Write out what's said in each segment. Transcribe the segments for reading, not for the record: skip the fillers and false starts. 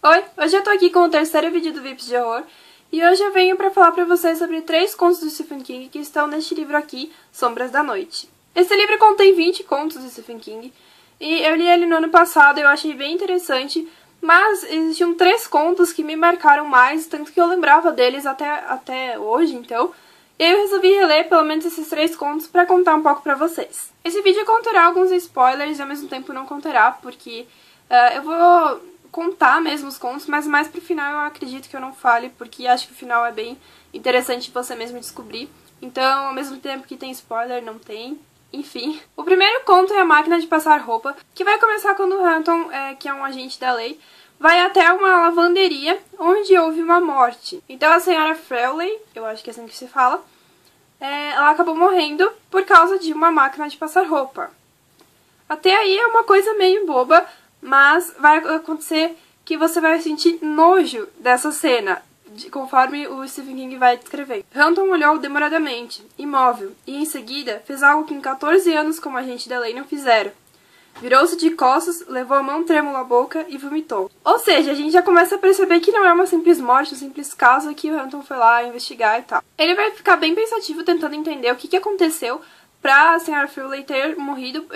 Oi, hoje eu tô aqui com o terceiro vídeo do Vips de Horror e hoje eu venho pra falar pra vocês sobre 3 contos do Stephen King que estão neste livro aqui, Sombras da Noite. Esse livro contém 20 contos do Stephen King e eu li ele no ano passado e eu achei bem interessante, mas existiam 3 contos que me marcaram mais, tanto que eu lembrava deles até hoje, então eu resolvi reler pelo menos esses 3 contos pra contar um pouco pra vocês. Esse vídeo conterá alguns spoilers e ao mesmo tempo não conterá, porque eu vou contar mesmo os contos, mas mais pro final eu acredito que eu não fale, porque acho que o final é bem interessante você mesmo descobrir. Então, ao mesmo tempo que tem spoiler, não tem. Enfim. O primeiro conto é A Máquina de Passar Roupa, que vai começar quando o Hampton, que é um agente da lei, vai até uma lavanderia onde houve uma morte. Então a senhora Frewley, eu acho que é assim que se fala, ela acabou morrendo por causa de uma máquina de passar roupa. Até aí é uma coisa meio boba, mas vai acontecer que você vai sentir nojo dessa cena, conforme o Stephen King vai descrever. Hampton olhou demoradamente, imóvel, e em seguida fez algo que em 14 anos como agente da lei não fizera. Virou-se de costas, levou a mão trêmula à boca e vomitou. Ou seja, a gente já começa a perceber que não é uma simples morte, um simples caso que o Hampton foi lá investigar e tal. Ele vai ficar bem pensativo tentando entender o que aconteceu pra a senhora Frewley ter morrido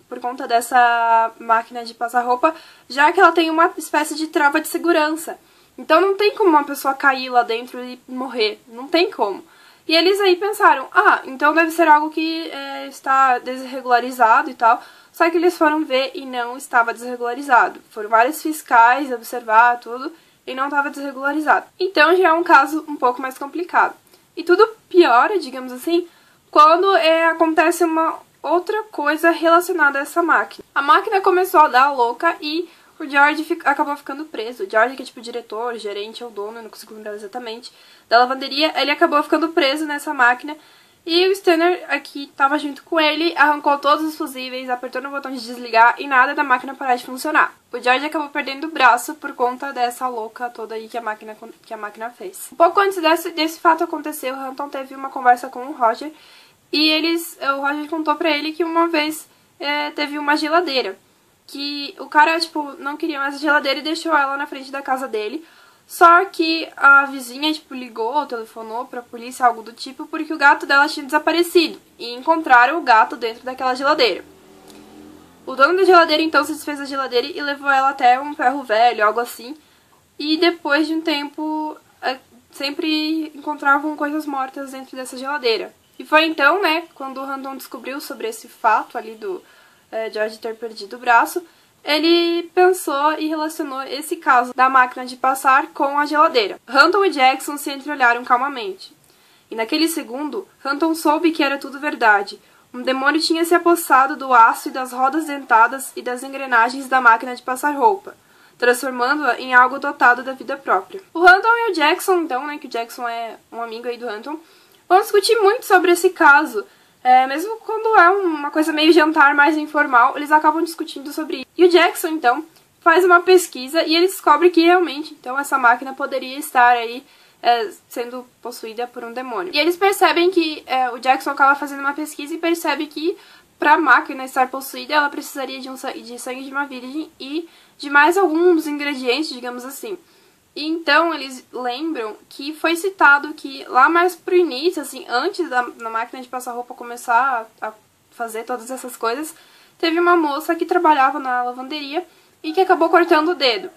por conta dessa máquina de passar roupa, já que ela tem uma espécie de trava de segurança. Então não tem como uma pessoa cair lá dentro e morrer. Não tem como. E eles aí pensaram, então deve ser algo que está desregularizado e tal. Só que eles foram ver e não estava desregularizado. Foram vários fiscais observar tudo e não estava desregularizado. Então já é um caso um pouco mais complicado. E tudo piora, digamos assim, quando acontece uma outra coisa relacionada a essa máquina. A máquina começou a dar a louca e o George acabou ficando preso. O George, que é tipo diretor, gerente ou dono, não consigo lembrar exatamente, da lavanderia, ele acabou ficando preso nessa máquina. E o Stanner, aqui estava junto com ele, arrancou todos os fusíveis, apertou no botão de desligar e nada da máquina parar de funcionar. O George acabou perdendo o braço por conta dessa louca toda aí que a máquina fez. Um pouco antes desse fato acontecer, o Hampton teve uma conversa com o Roger. E o Roger contou pra ele que uma vez teve uma geladeira. Que o cara, não queria mais a geladeira e deixou ela na frente da casa dele. Só que a vizinha, ligou ou telefonou pra polícia, algo do tipo, porque o gato dela tinha desaparecido. E encontraram o gato dentro daquela geladeira. O dono da geladeira, então, se desfez da geladeira e levou ela até um ferro velho, algo assim. E depois de um tempo, sempre encontravam coisas mortas dentro dessa geladeira. E foi então, quando o Hampton descobriu sobre esse fato ali do George ter perdido o braço, ele pensou e relacionou esse caso da máquina de passar com a geladeira. Hampton e Jackson se entreolharam calmamente. E naquele segundo, Hampton soube que era tudo verdade. Um demônio tinha se apossado do aço e das rodas dentadas e das engrenagens da máquina de passar roupa, transformando-a em algo dotado da vida própria. O Hampton e o Jackson, então, que o Jackson é um amigo aí do Hampton, vão discutir muito sobre esse caso. Mesmo quando é uma coisa meio jantar mais informal, eles acabam discutindo sobre isso. E o Jackson, então, faz uma pesquisa e ele descobre que realmente, então, essa máquina poderia estar aí sendo possuída por um demônio. E eles percebem que o Jackson acaba fazendo uma pesquisa e percebe que para a máquina estar possuída, ela precisaria de sangue de uma virgem e de mais alguns ingredientes, digamos assim. E então eles lembram que foi citado que lá mais pro início, antes da máquina de passar roupa começar a fazer todas essas coisas, teve uma moça que trabalhava na lavanderia e que acabou cortando o dedo.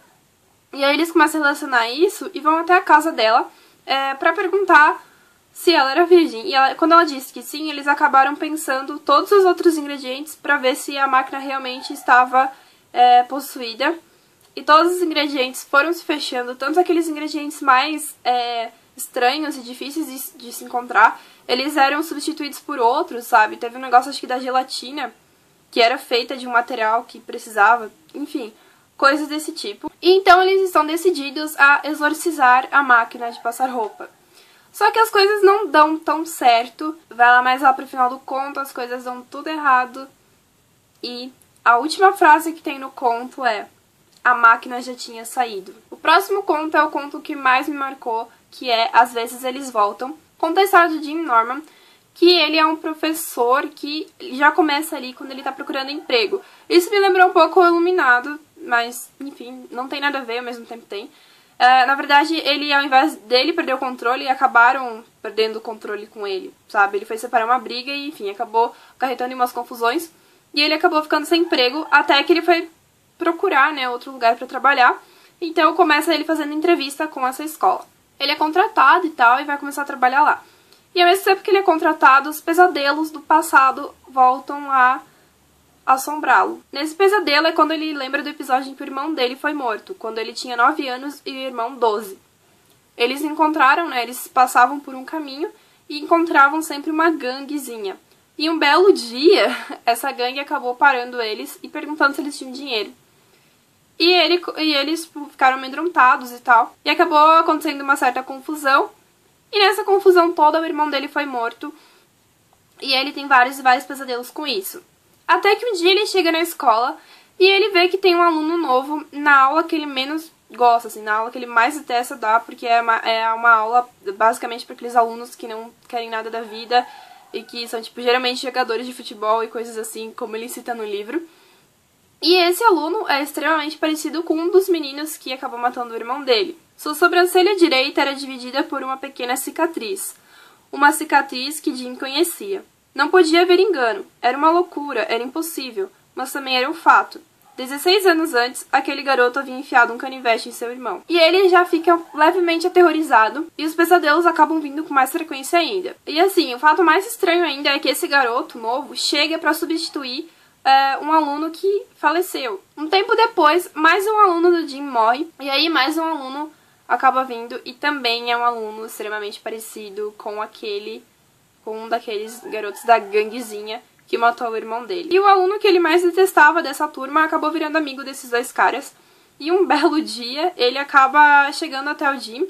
E aí eles começam a relacionar isso e vão até a casa dela pra perguntar se ela era virgem. E quando ela disse que sim, eles acabaram pensando todos os outros ingredientes pra ver se a máquina realmente estava possuída. E todos os ingredientes foram se fechando, tanto aqueles ingredientes mais estranhos e difíceis de se encontrar, eles eram substituídos por outros, sabe? Teve um negócio, acho que da gelatina, que era feita de um material que precisava, enfim, coisas desse tipo. E então eles estão decididos a exorcizar a máquina de passar roupa. Só que as coisas não dão tão certo, vai lá mais lá pro final do conto, as coisas dão tudo errado. E a última frase que tem no conto é: a máquina já tinha saído. O próximo conto é o conto que mais me marcou, que é Às vezes Eles Voltam. Conta a história do Jim Norman, que ele é um professor que já começa ali quando ele tá procurando emprego. Isso me lembrou um pouco o Iluminado, mas, enfim, não tem nada a ver, ao mesmo tempo tem. Na verdade, ele, ao invés dele perder o controle, acabaram perdendo o controle com ele, sabe? Ele foi separar uma briga e, enfim, acabou acarretando em umas confusões. E ele acabou ficando sem emprego, até que ele foi procurar, né, outro lugar pra trabalhar. Então, começa ele fazendo entrevista com essa escola. Ele é contratado e tal, e vai começar a trabalhar lá. E ao mesmo tempo que ele é contratado, os pesadelos do passado voltam a assombrá-lo. Nesse pesadelo é quando ele lembra do episódio em que o irmão dele foi morto, quando ele tinha 9 anos e o irmão 12. Eles encontraram, né, eles passavam por um caminho e encontravam sempre uma ganguezinha. E um belo dia, essa gangue acabou parando eles e perguntando se eles tinham dinheiro. E eles ficaram amedrontados e tal. E acabou acontecendo uma certa confusão. E nessa confusão toda, o irmão dele foi morto. E ele tem vários pesadelos com isso. Até que um dia ele chega na escola e ele vê que tem um aluno novo na aula que ele menos gosta, assim, na aula que ele mais detesta dar, porque é uma aula basicamente para aqueles alunos que não querem nada da vida e que são, tipo, geralmente jogadores de futebol e coisas assim, como ele cita no livro. E esse aluno é extremamente parecido com um dos meninos que acabou matando o irmão dele. Sua sobrancelha direita era dividida por uma pequena cicatriz. Uma cicatriz que Jim conhecia. Não podia haver engano. Era uma loucura, era impossível. Mas também era um fato. 16 anos antes, aquele garoto havia enfiado um canivete em seu irmão. E ele já fica levemente aterrorizado, e os pesadelos acabam vindo com mais frequência ainda. E assim, o fato mais estranho ainda é que esse garoto novo chega para substituir um aluno que faleceu. Um tempo depois, mais um aluno do Jim morre, e aí mais um aluno acaba vindo, e também é um aluno extremamente parecido com um daqueles garotos da ganguezinha que matou o irmão dele. E o aluno que ele mais detestava dessa turma acabou virando amigo desses dois caras. E um belo dia, ele acaba chegando até o Jim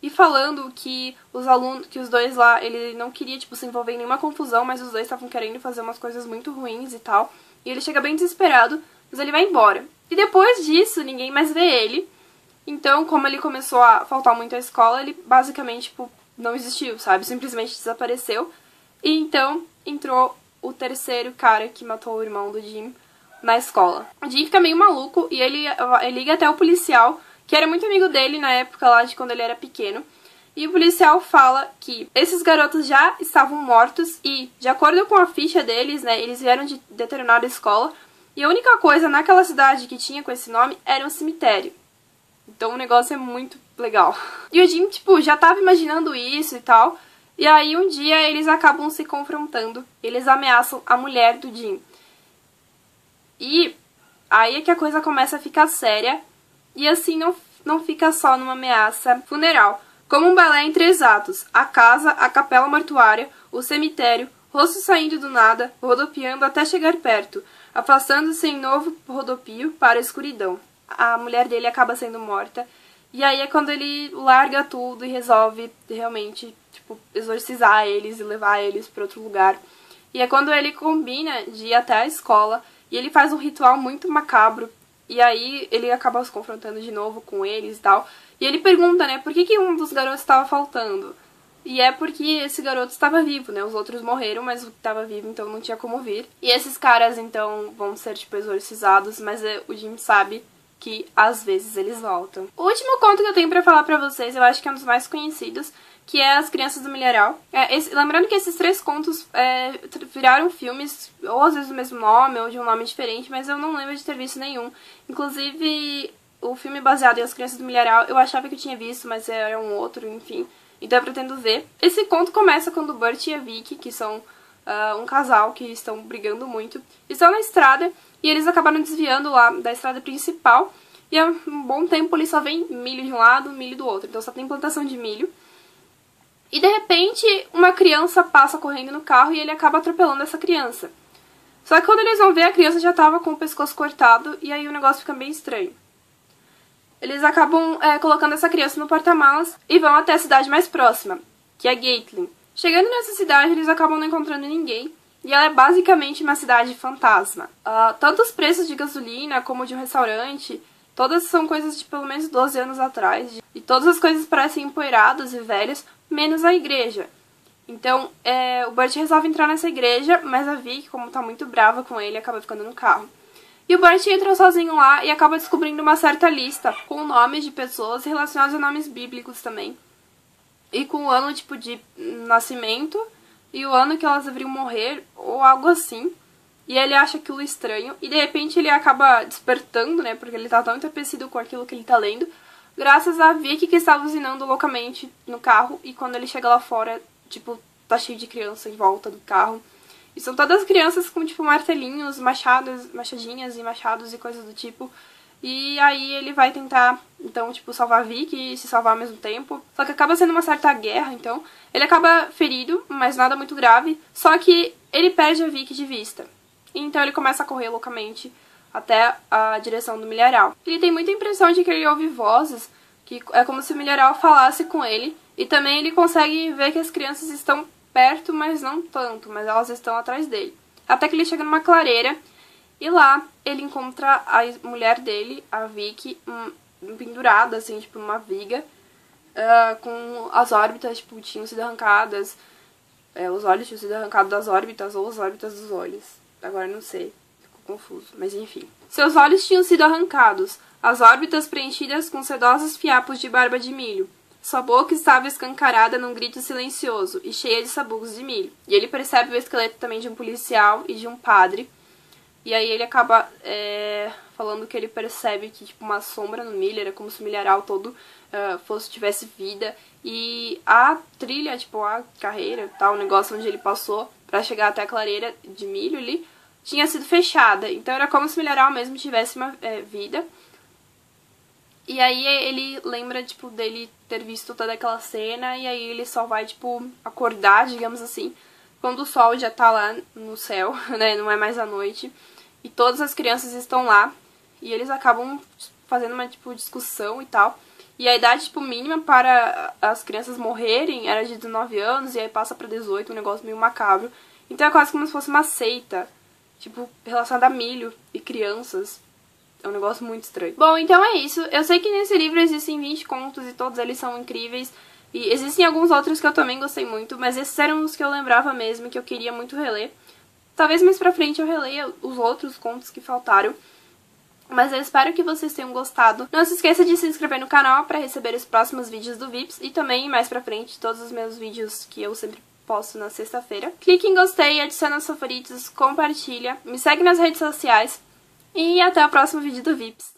e falando que os dois lá, ele não queria, tipo, se envolver em nenhuma confusão, mas os dois estavam querendo fazer umas coisas muito ruins e tal. E ele chega bem desesperado, mas ele vai embora. E depois disso, ninguém mais vê ele. Então, como ele começou a faltar muito à escola, ele basicamente, tipo, não existiu, sabe? Simplesmente desapareceu. E então, entrou o terceiro cara que matou o irmão do Jim na escola. O Jim fica meio maluco e ele liga até o policial, que era muito amigo dele na época lá de quando ele era pequeno. E o policial fala que esses garotos já estavam mortos e, de acordo com a ficha deles, né, eles vieram de determinada escola. E a única coisa naquela cidade que tinha com esse nome era um cemitério. Então o negócio é muito legal. E o Jim, tipo, já tava imaginando isso e tal. E aí um dia eles acabam se confrontando. Eles ameaçam a mulher do Jim. E aí é que a coisa começa a ficar séria. E assim não fica só numa ameaça funeral. Como um balé em 3 atos. A casa, a capela mortuária, o cemitério, rosto saindo do nada, rodopiando até chegar perto, afastando-se em novo rodopio para a escuridão. A mulher dele acaba sendo morta. E aí é quando ele larga tudo e resolve realmente, tipo, exorcizar eles e levar eles para outro lugar. E é quando ele combina de ir até a escola e ele faz um ritual muito macabro. E aí ele acaba se confrontando de novo com eles e tal. E ele pergunta, né, por que um dos garotos estava faltando? E é porque esse garoto estava vivo, né? Os outros morreram, mas o que estava vivo, então não tinha como vir. E esses caras, então, vão ser, tipo, exorcizados, mas o Jim sabe que às vezes eles voltam. O último conto que eu tenho pra falar pra vocês, eu acho que é um dos mais conhecidos, que é As Crianças do Milharal. Lembrando que esses 3 contos viraram filmes, ou às vezes do mesmo nome, ou de um nome diferente, mas eu não lembro de ter visto nenhum. Inclusive, o filme baseado em As Crianças do Milharal, eu achava que eu tinha visto, mas era um outro, enfim. Então eu pretendo ver. Esse conto começa quando o Bert e a Vicky, que são um casal que estão brigando muito, estão na estrada e eles acabaram desviando lá da estrada principal. E há um bom tempo ali só vem milho de um lado, milho do outro. Então só tem plantação de milho. E de repente uma criança passa correndo no carro e ele acaba atropelando essa criança. Só que quando eles vão ver, a criança já estava com o pescoço cortado e aí o negócio fica bem estranho. Eles acabam colocando essa criança no porta-malas e vão até a cidade mais próxima, que é Gatlin. Chegando nessa cidade, eles acabam não encontrando ninguém. E ela é basicamente uma cidade fantasma. Tanto os preços de gasolina como de um restaurante, todas são coisas de pelo menos 12 anos atrás. E todas as coisas parecem empoeiradas e velhas, menos a igreja. Então, o Bert resolve entrar nessa igreja, mas a Vicky, como tá muito brava com ele, acaba ficando no carro. E o Bart entra sozinho lá e acaba descobrindo uma certa lista com nomes de pessoas relacionadas a nomes bíblicos também. E com o ano, tipo, de nascimento e o ano que elas deveriam morrer, ou algo assim. E ele acha aquilo estranho e de repente ele acaba despertando, né, porque ele tá tão entorpecido com aquilo que ele tá lendo, graças a Vicky que está buzinando loucamente no carro. E quando ele chega lá fora, tipo, tá cheio de criança em volta do carro. E são todas crianças com, tipo, martelinhos, machadinhas e machados e coisas do tipo. E aí ele vai tentar, então, tipo, salvar a Vicky e se salvar ao mesmo tempo. Só que acaba sendo uma certa guerra, então. Ele acaba ferido, mas nada muito grave. Só que ele perde a Vicky de vista. Então ele começa a correr loucamente até a direção do milharal. Ele tem muita impressão de que ele ouve vozes, que é como se o milharal falasse com ele. E também ele consegue ver que as crianças estão perto, mas não tanto, mas elas estão atrás dele. Até que ele chega numa clareira e lá ele encontra a mulher dele, a Vicky, pendurada, assim, tipo, numa viga, com as órbitas, tipo, tinham sido arrancadas. Os olhos tinham sido arrancados das órbitas ou as órbitas dos olhos. Agora não sei, ficou confuso, mas enfim. Seus olhos tinham sido arrancados, as órbitas preenchidas com sedosos fiapos de barba de milho. Sua boca estava escancarada num grito silencioso e cheia de sabugos de milho. E ele percebe o esqueleto também de um policial e de um padre. E aí ele acaba falando que ele percebe que, tipo, uma sombra no milho, era como se o milharal todo tivesse vida. E a trilha, tipo, a carreira, tal, o negócio onde ele passou pra chegar até a clareira de milho ali, tinha sido fechada. Então era como se o milharal mesmo tivesse uma vida. E aí ele lembra, tipo, dele ter visto toda aquela cena, e aí ele só vai, tipo, acordar, digamos assim, quando o sol já tá lá no céu, né, não é mais à noite, e todas as crianças estão lá, e eles acabam fazendo uma, tipo, discussão e tal. E a idade, tipo, mínima para as crianças morrerem era de 19 anos, e aí passa pra 18, um negócio meio macabro. Então é quase como se fosse uma seita, tipo, relacionada a milho e crianças. É um negócio muito estranho. Bom, então é isso. Eu sei que nesse livro existem 20 contos e todos eles são incríveis. E existem alguns outros que eu também gostei muito, mas esses eram os que eu lembrava mesmo e que eu queria muito reler. Talvez mais pra frente eu releia os outros contos que faltaram. Mas eu espero que vocês tenham gostado. Não se esqueça de se inscrever no canal para receber os próximos vídeos do Vips. E também, mais pra frente, todos os meus vídeos que eu sempre posto na sexta-feira. Clique em gostei, adiciona aos favoritos, compartilha, me segue nas redes sociais. E até o próximo vídeo do Vips.